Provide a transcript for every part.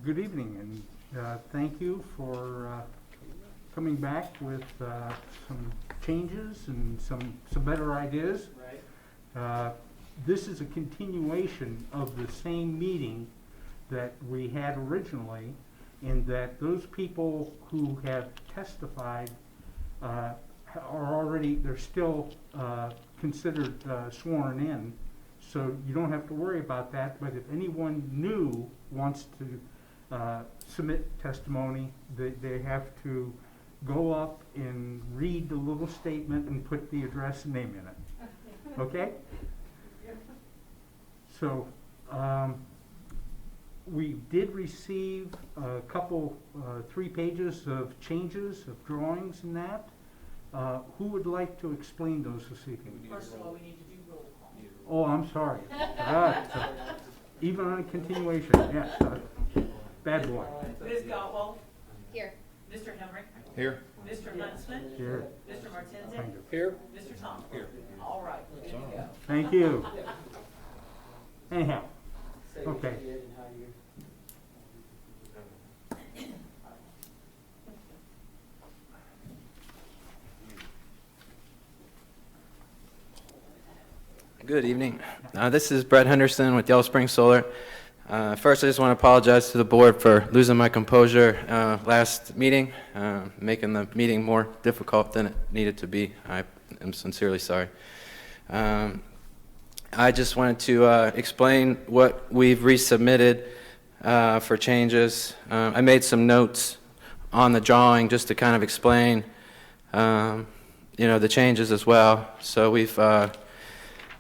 Good evening, and thank you for coming back with some changes and some better ideas. Right. This is a continuation of the same meeting that we had originally, in that those people who have testified are already, they're still considered sworn in. So you don't have to worry about that, but if anyone new wants to submit testimony, they have to go up and read the little statement and put the address and name in it. Okay? So we did receive a couple, 3 pages of changes of drawings and that. Who would like to explain those this evening? First of all, we need to do roll call. Oh, I'm sorry. Even on a continuation, yes. Bad boy. Ms. Gottwald? Here. Mr. Hemrick? Here. Mr. Huntsman? Here. Mr. Martensen? Thank you. Here. Mr. Thompson? Here. All right, we're good to go. Thank you. Anyhow, okay. Good evening. This is Brett Henderson with Yellow Spring Solar. First, I just want to apologize to the board for losing my composure last meeting, making the meeting more difficult than it needed to be. I am sincerely sorry. I just wanted to explain what we've resubmitted for changes. I made some notes on the drawing just to kind of explain, the changes as well. So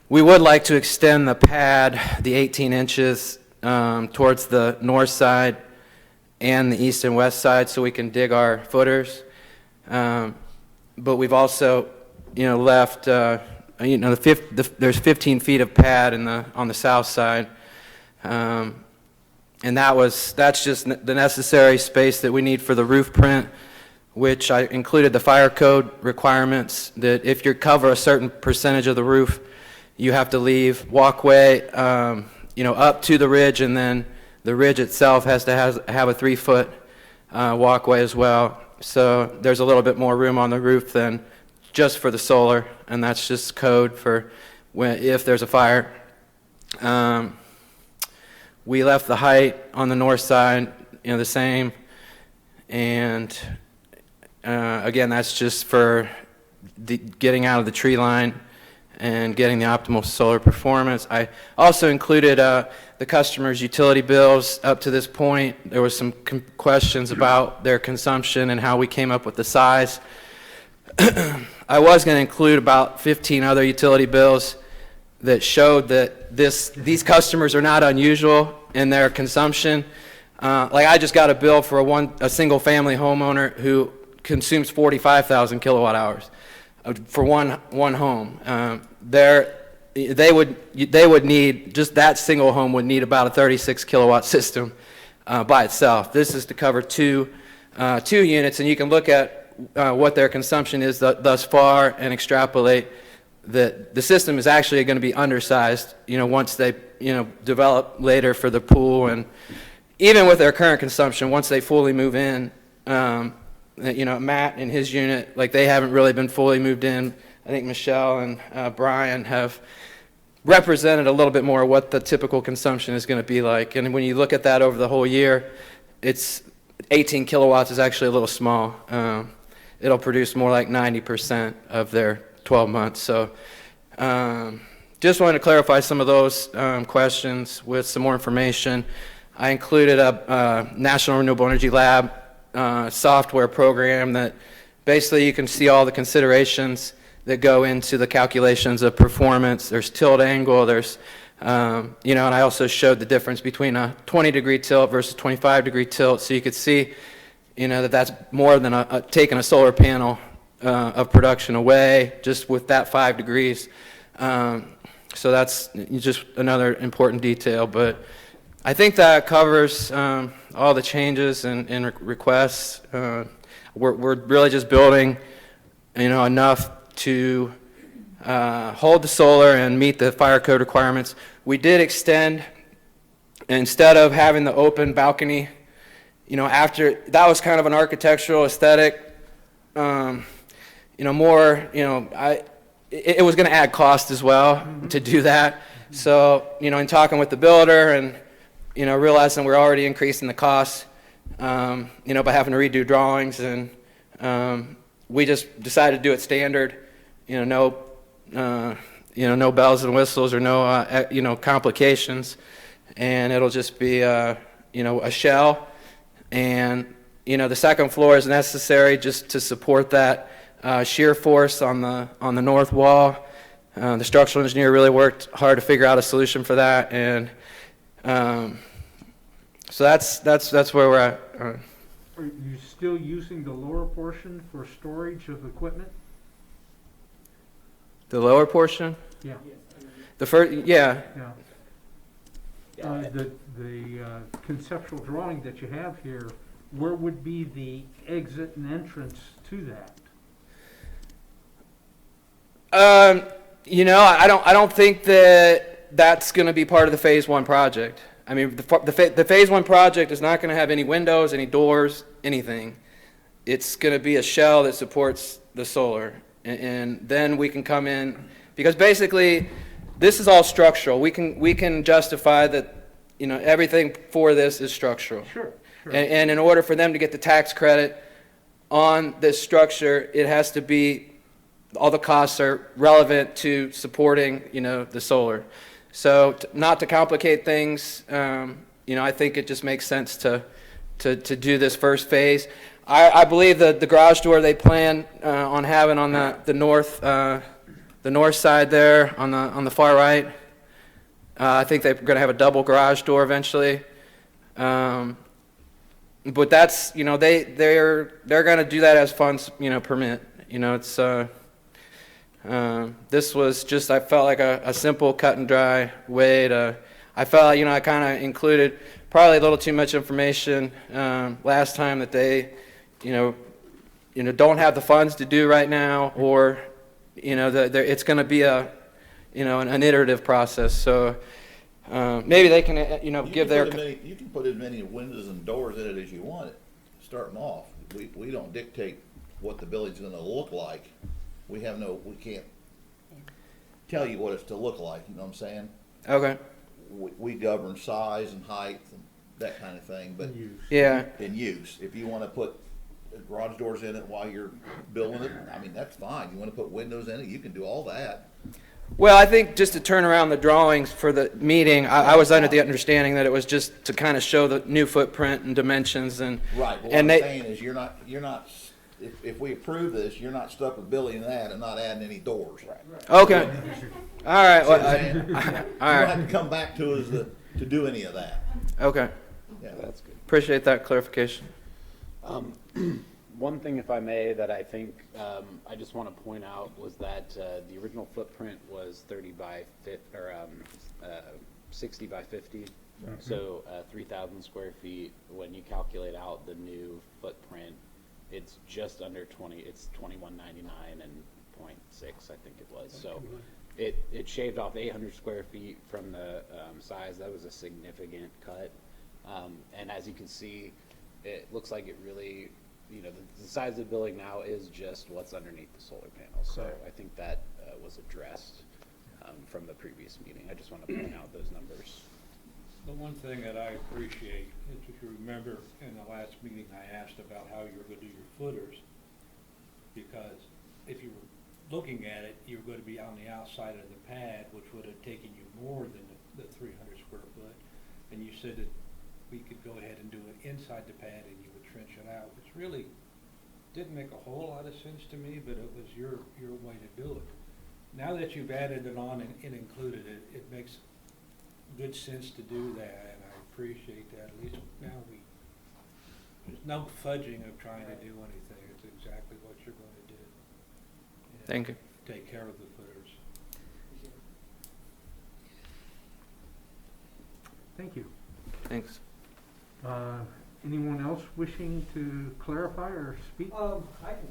we would like to extend the pad, the 18 inches, towards the north side and the east and west side so we can dig our footers. But we've also, left, there's 15 feet of pad on the south side. And that's just the necessary space that we need for the roof print, which I included the fire code requirements that if you cover a certain percentage of the roof, you have to leave walkway, up to the ridge, and then the ridge itself has to have a 3-foot walkway as well. So there's a little bit more room on the roof than just for the solar, and that's just code for if there's a fire. We left the height on the north side, the same, and again, that's just for getting out of the tree line and getting the optimal solar performance. I also included the customer's utility bills up to this point. There was some questions about their consumption and how we came up with the size. I was going to include about 15 other utility bills that showed that these customers are not unusual in their consumption. Like I just got a bill for a single family homeowner who consumes 45,000 kilowatt hours. For one home, they would need, just that single home would need about a 36 kilowatt system by itself. This is to cover two units, and you can look at what their consumption is thus far and extrapolate that the system is actually going to be undersized. Once they develop later for the pool, and even with their current consumption, once they fully move in. Matt and his unit, they haven't really been fully moved in. I think Michelle and Brian have represented a little bit more what the typical consumption is going to be like. And when you look at that over the whole year, it's 18 kilowatts is actually a little small. It'll produce more like 90% of their 12 months. So just wanted to clarify some of those questions with some more information. I included a National Renewable Energy Lab software program that basically you can see all the considerations that go into the calculations of performance. There's tilt angle, there's, and I also showed the difference between a 20-degree tilt versus 25-degree tilt, so you could see, that's more than taking a solar panel of production away just with that 5 degrees. So that's just another important detail, but I think that covers all the changes and requests. We're really just building, enough to hold the solar and meet the fire code requirements. We did extend instead of having the open balcony, after, that was kind of an architectural aesthetic, more, it was going to add cost as well to do that. So, in talking with the builder and, realizing we're already increasing the cost, by having to redo drawings, and we just decided to do it standard, no bells and whistles or no, complications, and it'll just be, a shell, and, the second floor is necessary just to support that shear force on the north wall. The structural engineer really worked hard to figure out a solution for that, and so that's where we're at. Are you still using the lower portion for storage of equipment? The lower portion? Yeah. The first, yeah. Yeah. The conceptual drawing that you have here, where would be the exit and entrance to that? I don't think that that's going to be part of the Phase 1 project. I mean, the Phase 1 project is not going to have any windows, any doors, anything. It's going to be a shell that supports the solar. And then we can come in, because basically, this is all structural. We can justify that, everything for this is structural. Sure. And in order for them to get the tax credit on this structure, it has to be, all the costs are relevant to supporting, the solar. So not to complicate things, I think it just makes sense to do this first phase. I believe that the garage door they plan on having on the north side there on the far right. I think they're going to have a double garage door eventually. But that's, they're going to do that as funds, permit. It's this was just, I felt like a simple cut and dry way to, I felt like, I kind of included probably a little too much information last time that they, don't have the funds to do right now, or, it's going to be a, an iterative process. So maybe they can, give their. You can put as many windows and doors in it as you want it, starting off. We don't dictate what the building's going to look like. We can't tell you what it's to look like, you know what I'm saying? Okay. We govern size and height and that kind of thing, but Yeah. in use. If you want to put garage doors in it while you're building it, I mean, that's fine. You want to put windows in it, you can do all that. Well, I think just to turn around the drawings for the meeting, I was under the understanding that it was just to kind of show the new footprint and dimensions, and Right, but what and I'm they, saying is you're not, if we approve this, you're not stuck with building that and not adding any doors. okay, all right, See well, what I'm saying? all You don't right, have to come back to us to do any of that. okay, Yeah, that's good. appreciate that clarification. One thing, if I may, that I think I just want to point out was that the original footprint was 60 by 50, so 3,000 square feet. When you calculate out the new footprint, it's just under 20. It's 2199 and 0.6, I think it was. So it shaved off 800 square feet from the size. That was a significant cut, and as you can see, it looks like it really. The size of the building now is just what's underneath the solar panels. So I think that was addressed from the previous meeting. I just want to point out those numbers. The one thing that I appreciate is, if you remember in the last meeting, I asked about how you were going to do your footers, because if you were looking at it, you were going to be on the outside of the pad, which would have taken you more than the 300 square foot, and you said that we could go ahead and do it inside the pad and you would trench it out, which really didn't make a whole lot of sense to me, but it was your way to do it. Now that you've added it on and included it, it makes good sense to do that, and I appreciate that. At least now there's no fudging of trying to do anything. It's exactly what you're going to do. And Thank you. take care of the footers. Thank you. Thanks. Anyone else wishing to clarify or speak? I can.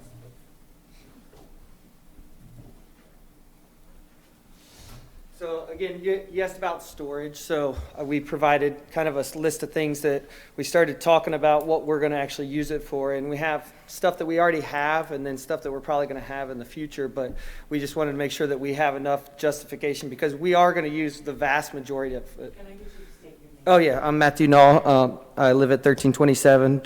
So again, you asked about storage, so we provided kind of a list of things that we started talking about what we're gonna actually use it for, and we have stuff that we already have, and then stuff that we're probably gonna have in the future, but we just wanted to make sure that we have enough justification, because we are gonna use the vast majority of it. Can I get you to state your name? Oh, yeah, I'm Matthew Knoll, I live at 1327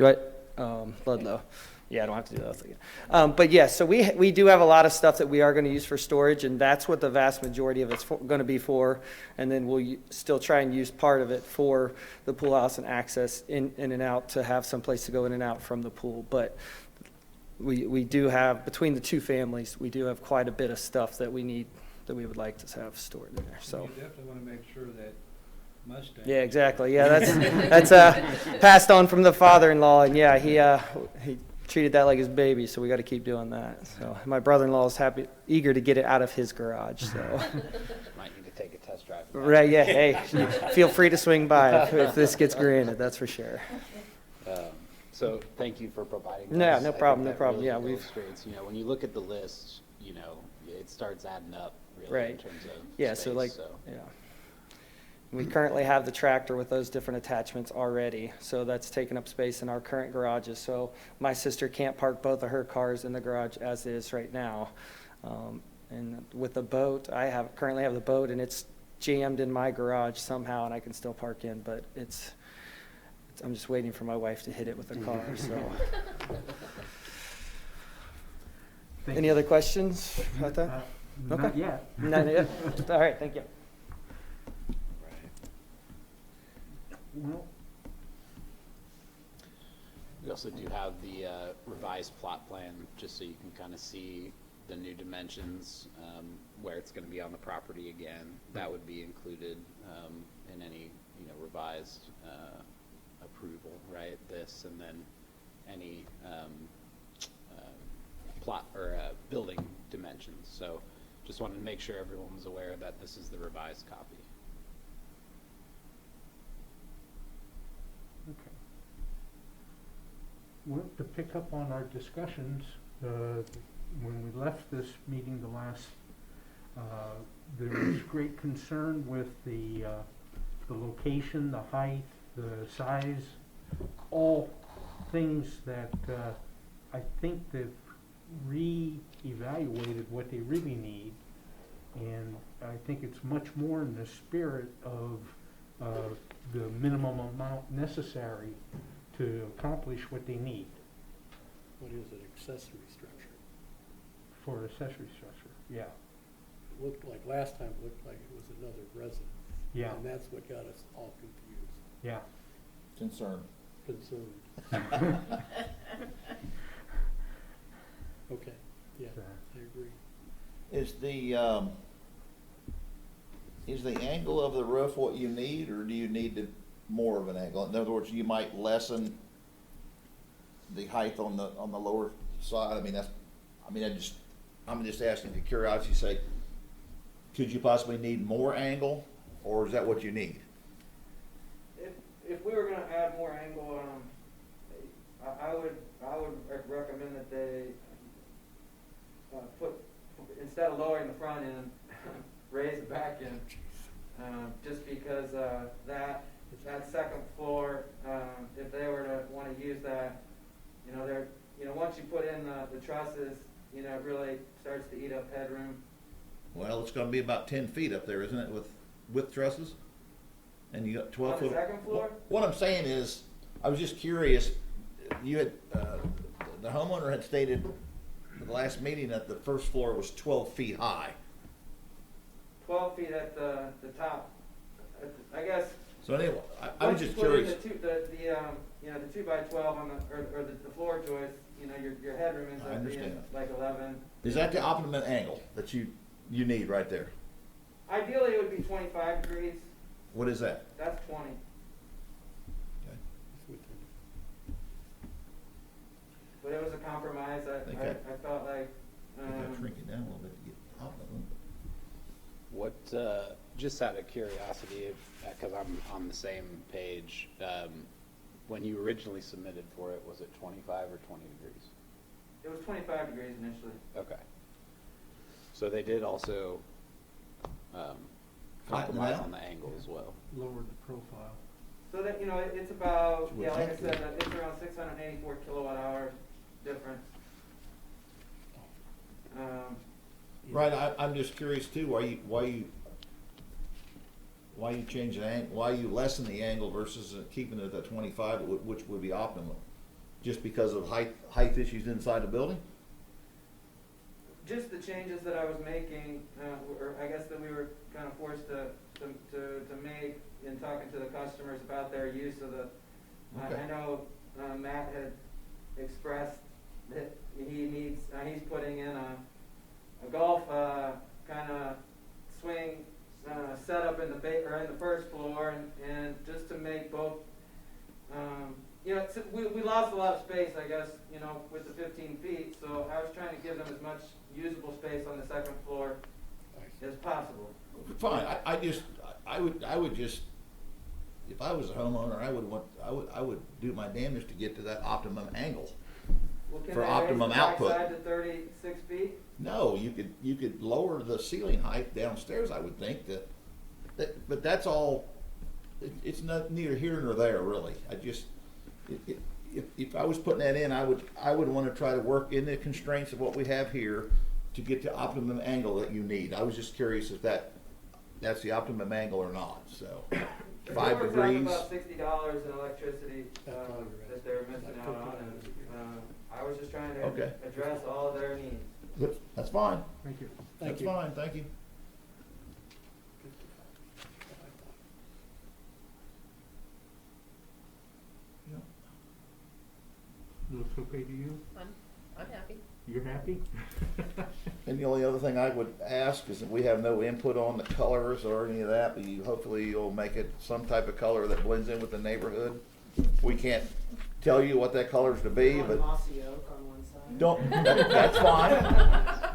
Ludlow. Yeah, I don't have to do that again. But yes, so we do have a lot of stuff that we are going to use for storage, and that's what the vast majority of it's going to be for. And then we'll still try and use part of it for the pool house and access in and out, to have some place to go in and out from the pool. But we do have, between the two families, we do have quite a bit of stuff that we need, that we would like to have stored in there, so. You definitely want to make sure that Mustang. Yeah, exactly. Yeah, that's passed on from the father-in-law, and yeah, he treated that like his baby, so we got to keep doing that. So my brother-in-law is eager to get it out of his garage. So Might need to take a test drive. right, yeah. Hey, feel free to swing by if this gets granted. That's for sure. So thank you for providing those. Yeah, I no think problem, no that problem. really Yeah, we've- illustrates, when you look at the list, it starts adding up really in Right. terms of Yeah, space, so like, yeah. We currently have the tractor with those different attachments already, so that's taking up space in our current garages. So my sister can't park both of her cars in the garage as is right now. And with the boat, currently have the boat, and it's jammed in my garage somehow, and I can still park in, but I'm just waiting for my wife to hit it with the car, so. Any other questions about that? Not Okay. yet. None yet? All right, thank you. Well, We also do have the revised plot plan, just so you can kind of see the new dimensions, where it's going to be on the property again. That would be included in any, revised approval, right? This, and then any plot or building dimensions. So just wanted to make sure everyone was aware that this is the revised copy. okay. Well, to pick up on our discussions, when we left this meeting there was great concern with the location, the height, the size, all things that I think they've re-evaluated what they really need, and I think it's much more in the spirit of the minimum amount necessary to accomplish what they need What is it, accessory structure? for accessory structure. Yeah, It looked like, last time it looked like it was another residence. yeah, And that's what got us all confused, yeah. Concern. concerned. Okay, yeah, So, I agree. Is the angle of the roof what you need, or do you need more of an angle? In other words, you might lessen the height on the lower side. I'm just asking the curiosity sake. Could you possibly need more angle, or is that what you need? If we were gonna add more angle, I would recommend that they instead of lowering the front end, raise the back end. Just because that second floor, if they were to want to use that, once you put in the trusses, it really starts to eat up headroom. Well, it's gonna be about 10 feet up there, isn't it, with trusses? And you got 12 On the foot. second floor? What I'm saying is, I was just curious, you had, the homeowner had stated at the last meeting that the first floor was 12 feet high. 12 feet at the top, I guess. So anyway, I was just curious. The 2 by 12 on the floor joist, your headroom ends I up being understand. like 11. Is that the optimum angle that you need right there? Ideally, it would be 25 degrees. What is that? That's 20. It's with the- But it was a compromise. Okay. I felt like. You gotta shrink it down a little bit to get optimum. What, just out of curiosity, because I'm on the same page, when you originally submitted for it, was it 25 or 20 degrees? It was 25 degrees initially. Okay. So they did also Flatten it compromise out? on the angle as well. Lowered the profile. So that, you know, it's about, Would yeah, like I that be- said, it's around 684 kilowatt hour difference. Right, I'm just curious too, why you change the why you lessen the angle versus keeping it at 25, which would be optimum? Just because of height issues inside the building? Just the changes that I was making, or I guess that we were kind of forced to make in talking to the customers about their use of the, Okay. I know Matt had expressed that he needs, he's putting in a golf kind of swing setup in the or in the first floor, and just to make both, you know, we lost a lot of space, I guess, you know, with the 15 feet, so I was trying to give them as much usable space on the second floor as possible. Fine, I would just, if I was a homeowner, I would do my damnedest to get to that optimum angle. Well, can For they raise optimum the output. backside to 36 feet? No, you could lower the ceiling height downstairs, I would think, but that's all, it's not neither here nor there, really. If I was putting that in, I would wanna try to work in the constraints of what we have here to get the optimum angle that you need. I was just curious if that's the optimum angle or not, so. 5 It works out to degrees, about $60 in electricity That's probably right. that they're missing Like out on, and I was just trying to Okay. address all of their needs. that's fine, Thank you. that's fine, thank you. Looks okay to you? I'm happy. You're happy? And the only other thing I would ask is that we have no input on the colors or any of that, but hopefully you'll make it some type of color that blends in with the neighborhood. We can't tell you what that color's to be, but Mossy oak on one side. that's fine.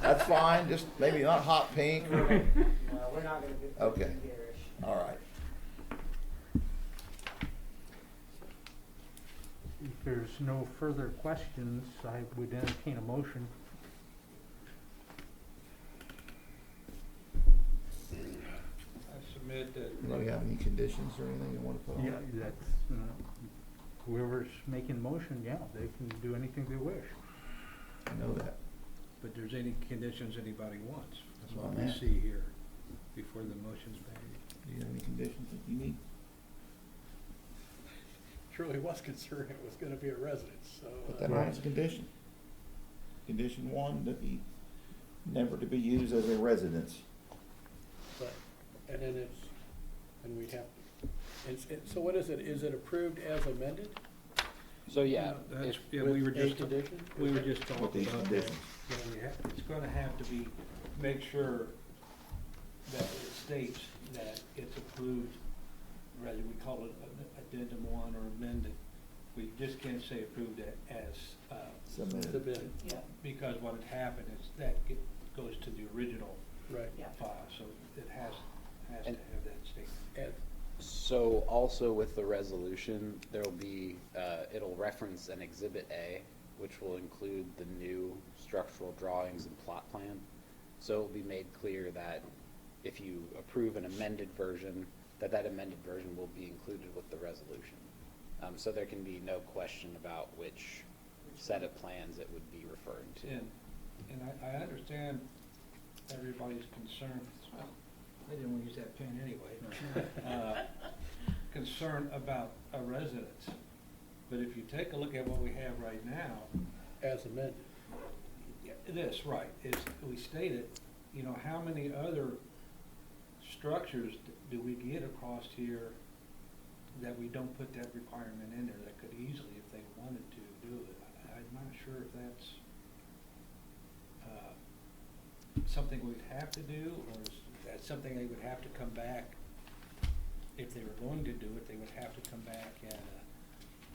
That's fine, just maybe not hot pink. Well, we're not gonna do Okay. garish. All right. If there's no further questions, I would entertain a motion. I submit that. Do you have any conditions or anything you want to put on? Yeah, that's, whoever's making motion, yeah, they can do anything they wish. I know that. But there's any conditions anybody wants, That's that's what what I'm we at. see here before the motion's made. Do you have any conditions that you need? Truly was concerned it was gonna be a residence, so. Put that on as a condition. Condition 1, that he never to be used as a residence. But, and then and we have, so what is it? Is it approved as amended? So yeah, That's, if- yeah, With we were a just, condition? we were just With talking these about that. conditions. It's gonna have to be, make sure that it states that it's approved, rather we call it addendum 1 or amended. We just can't say approved as, Submitted. The bid, Yeah, because what had happened is that goes to the original right. yeah. file, so it has to And- have that statement. And So also with the resolution, there'll be, it'll reference an Exhibit A, which will include the new structural drawings and plot plan. So it'll be made clear that if you approve an amended version, that amended version will be included with the resolution. So there can be no question about which set of plans it would be referring to. And I understand everybody's concern, well, I didn't want to use that pen anyway. Concern about a residence. But if you take a look at what we have right now, as amended. yeah, this, right, we stated, you know, how many other structures do we get across here that we don't put that requirement in there that could easily, if they wanted to, do it? I'm not sure if that's something we'd have to do, or is that something they would have to come back, if they were going to do it, they would have to come back and,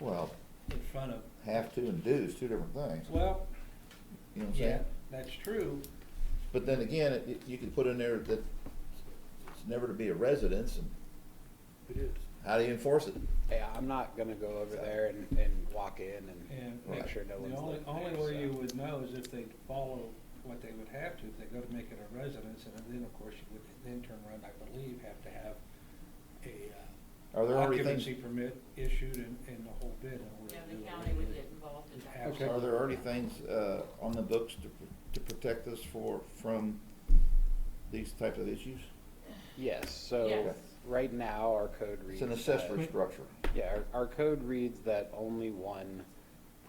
Well, in front of, have to and do is two different things. well, You know what I'm yeah, saying? that's true. But then again, you can put in there that it's never to be a residence, and It is. how do you enforce it? Yeah, I'm not gonna go over there and walk in and And make Right. sure no one's the living only there, way so. you would know is if they follow what they would have to, if they go to make it a residence, and then, of course, you would then turn around, I believe, have to have a Are there already things, occupancy permit issued and the whole bit in order Yeah, to the do it. county would get involved in that. Okay. are there already things, on the books to protect us from these types of issues? Yes, so Yes. right now, our code reads. It's an that- accessory structure. Yeah, our code reads that only one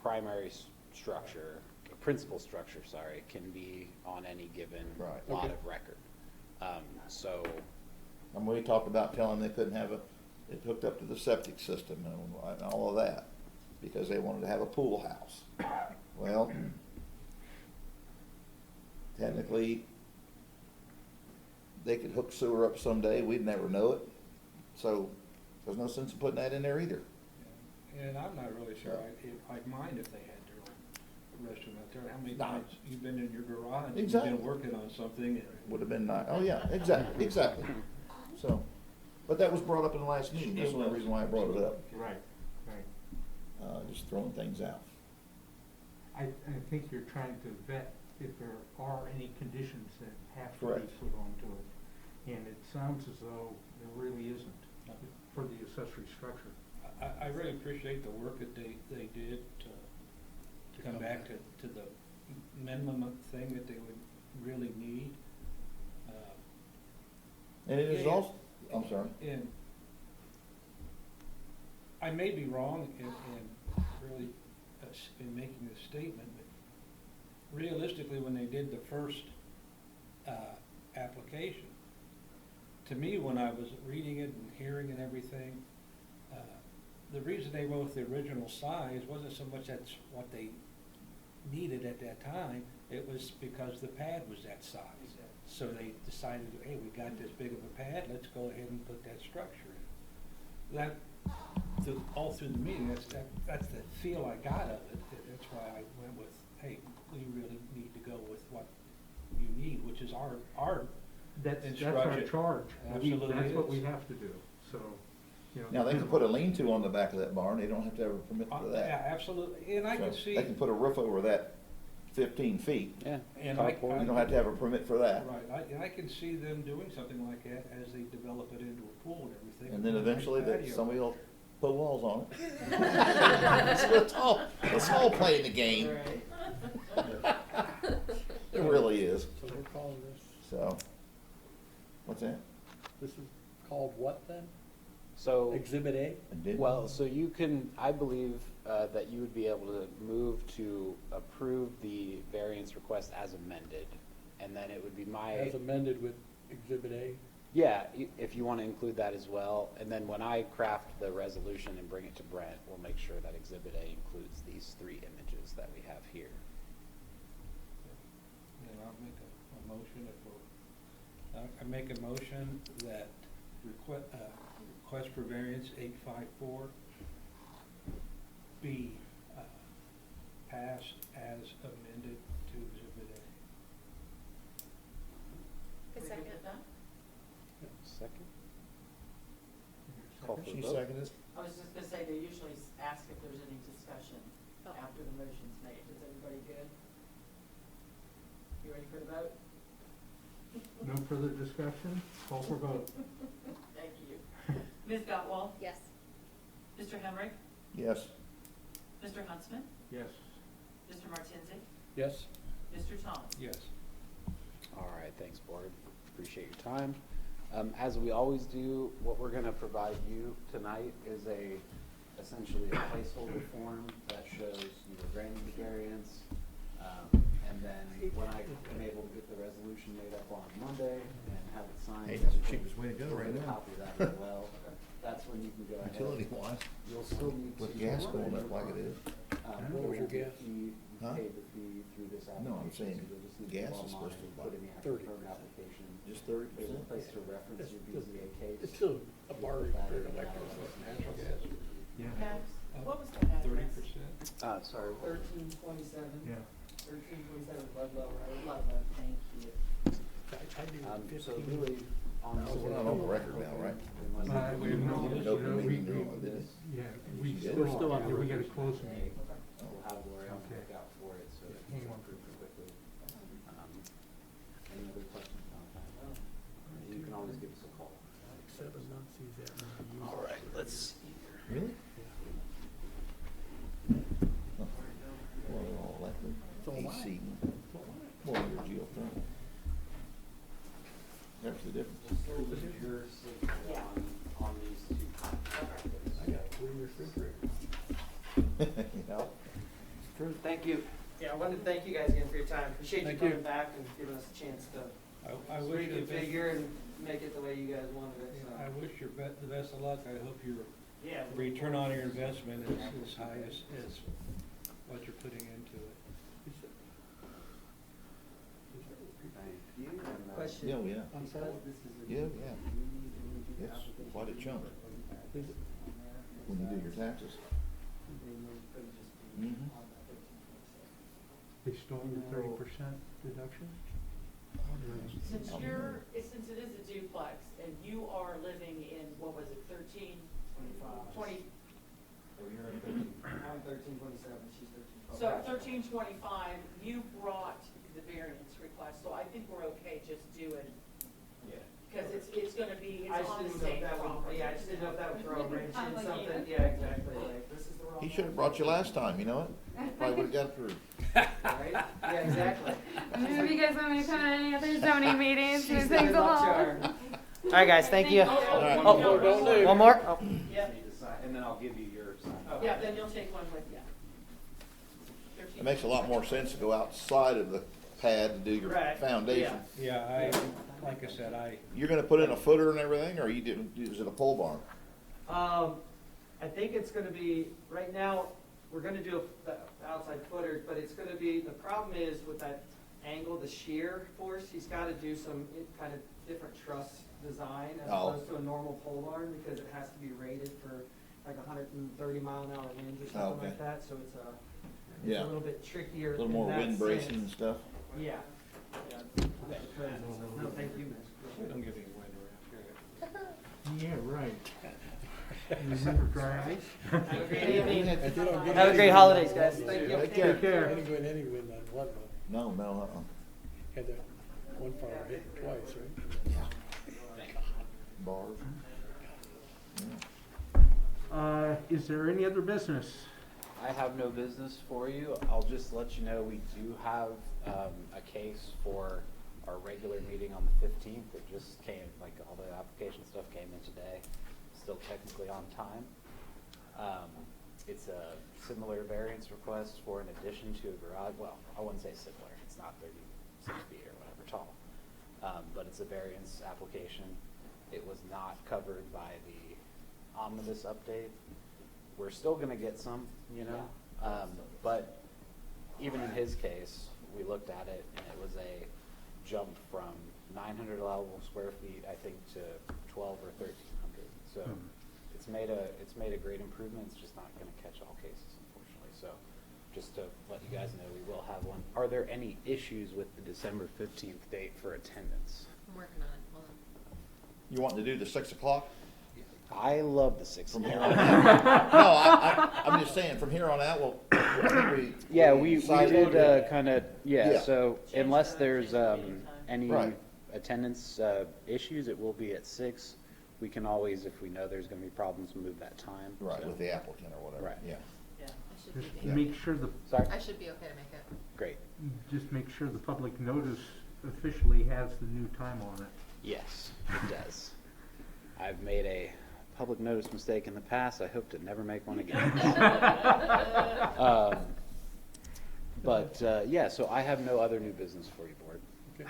primary structure, principal structure, sorry, can be on any given Right. lot Okay. of record. So, And we talked about telling them they couldn't have it hooked up to the septic system and all of that, because they wanted to have a pool house. Well, technically, they could hook sewer up someday, we'd never know it, so there's no sense in putting that in there either. And I'm not really sure I'd mind if they had their own restroom out there. How many No. times you've been in your garage, you've Exactly. been working on something, and Would have been nice, oh yeah, exactly, so, but that was brought up in the last meeting, that's the only reason why I brought it up, Right, right. just throwing things out. I think you're trying to vet if there are any conditions that have to be Correct. put onto it. And it sounds as though there really isn't for the accessory structure. I really appreciate the work that they did to come back to the minimum thing that they would really need. And it is Yeah. also, I'm sorry. And I may be wrong in really, in making this statement, but realistically, when they did the first, application, to me, when I was reading it and hearing and everything, the reason they went with the original size wasn't so much that's what they needed at that time, it was because the pad was that size. So they decided, hey, we got this big of a pad, let's go ahead and put that structure in. That, all through the meeting, that's the feel I got of it, that's why I went with, hey, we really need to go with what you need, which is our That's our instruction. charge. Absolutely That's what we is. have to do, so, you know. Now, they can put a lean-to on the back of that barn, they don't have to have a permit for Yeah, that. absolutely, and I can So see. They can put a roof over that 15 feet, yeah. And I- carport. you don't have to have a permit for that. Right, and I can see them doing something like that as they develop it into a pool and everything. And then Put a nice eventually, patio. somebody will put walls on it. So it's all playing the game, Right. it really is, So we're calling this, so. What's that? this is called what then? So, Exhibit A? And did- well, so you can, I believe, that you would be able to move to approve the variance request as amended. And then it would be my. As amended with Exhibit A? Yeah, if you want to include that as well, and then when I craft the resolution and bring it to Brent, we'll make sure that Exhibit A includes these 3 images that we have here. Then I'll make a motion if I make a motion that request for variance 854 be passed as amended to Exhibit A. A second. Second? Call for the She vote. seconded. I was just gonna say, they usually ask if there's any discussion after the motion's made. Is everybody good? You ready for the vote? No further discussion, call for vote. Thank you. Ms. Gottwald? Yes. Mr. Hemrick? Yes. Mr. Huntsman? Yes. Mr. Martinsy? Yes? Mr. Thomas? Yes. All right, thanks, board. Appreciate your time. As we always do, what we're gonna provide you tonight is essentially a placeholder form that shows you were granted the variance. And then when I am able to get the resolution made up on Monday and have it signed. Hey, that's the cheapest way to go right Get a now. copy of that as well. That's when you can go ahead. Utility wise, You'll still need to. with gas going up like it is. What was your guess? You Huh? paid the fee through this application. No, I'm saying so you'll just need gas go is supposed online, to put in the 30%. permit application. Just There's a 30%. place to reference your BZA case. It's still a You bar put that for in, and electric, that'll but let natural you gas. Yeah, Max, what was the address? 30%? Sorry. 1327. yeah. 1327 Ludlow Road, Ludlow, thank you. I do So 15. really, on. So we're not on the record now, right? Unless We you- no, Open you know, meeting, we- no, did it? Yeah, we We're still, still on yeah, we gotta close the meeting. We'll have Lori on the Okay. lookout for it, so that you Hang can on. approve it quickly. Really? Huh. Well, they're all electric, So am I. AC, more under geothermal. There's the difference. On these two contractors. I got 3 refrigerators. You know? True, thank you. Yeah, I wanted to thank you guys again for your time. Appreciate you Thank you. coming back and giving us a chance to I wish you the best, reconfigure and make it the way you guys wanted it, so. I wish you the best of luck. I hope your Yeah. return on your investment is as high as what you're putting into it. Question? Yeah, oh, yeah. I'm sorry? Yeah, yeah. It's quite a chunk when you do your taxes. Mhm. They still do 30% deduction? Since since it is a duplex and you are living in, what was it, 13? 20, I'm 1327, she's 13. so 1325, you brought the variance request, so I think we're okay just doing, because it's gonna be, I it's just on the didn't know if same that would, property. yeah, I just didn't know if that would throw a wrench I'm in like something, you. yeah, exactly, like, this is the wrong. He should have brought you last time, you know it? Probably would have got approved. Right? Yeah, exactly. If you guys want me to come to any other zoning meetings, She's move the things good luck along. charm. All right, guys, thank you. All right. Oh, Don't do. one more? Oh. Yep, And then I'll give you your sign. yeah, then you'll take one with you. It makes a lot more sense to go outside of the pad and do your Right, foundation. Yeah, like I said, You're gonna put in a footer and everything, or is it a pole barn? I think it's gonna be, right now, we're gonna do the outside footer, but it's gonna be, the problem is with that angle, the shear force, he's gotta do some kind of different truss design as Oh. opposed to a normal pole barn, because it has to be rated for like 130-mile-an-hour winds or Oh, something okay. like that, so it's Yeah. a little bit trickier A little in more that wind bracing sense. and stuff? Yeah. No, thank you. don't give any wind around here. Yeah, right. Remember dry ice? Have a great evening. If you don't get Have a any great wind, holidays, guys. Thank you. Take care. Take care. I didn't get any wind on one, No, no, had that one fire hit twice, right? Bars. Is there any other business? I have no business for you. I'll just let you know we do have a case for our regular meeting on the 15th. It just came, like all the application stuff came in today, still technically on time. It's a similar variance request for an addition to a garage. Well, I wouldn't say similar. It's not 36 feet or whatever tall. But it's a variance application. It was not covered by the omnibus update. We're still gonna get some, you know, but even in his case, we looked at it and it was a jump from 900 allowable square feet, I think, to 12 or 1300. So it's made a great improvement. It's just not gonna catch all cases, unfortunately. So just to let you guys know, we will have one. Are there any issues with the December 15th date for attendance? I'm working on it, hold on. You wanting to do the 6 o'clock? I love the 6 From o'clock. here on out? No, I'm just saying, from here on out, Yeah, we decided- did kind of, Yeah. so Change unless the there's meeting time. any Right. attendance issues, it will be at 6. We can always, if we know there's going to be problems, move that time. Right, so- with the applicant or whatever, Right. yeah. Yeah. I should Just be, make sure Sorry? I should be okay to make it. Great. just make sure the public notice officially has the new time on it. Yes, it does. I've made a public notice mistake in the past. I hope to never make one again. Yeah, so I have no other new business for you, board. Okay.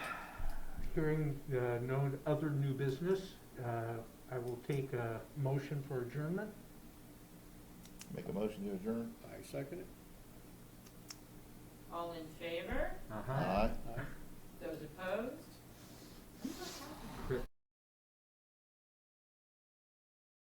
Hearing no other new business, I will take a motion for adjournment. Make a motion to adjourn? I second it. All in favor?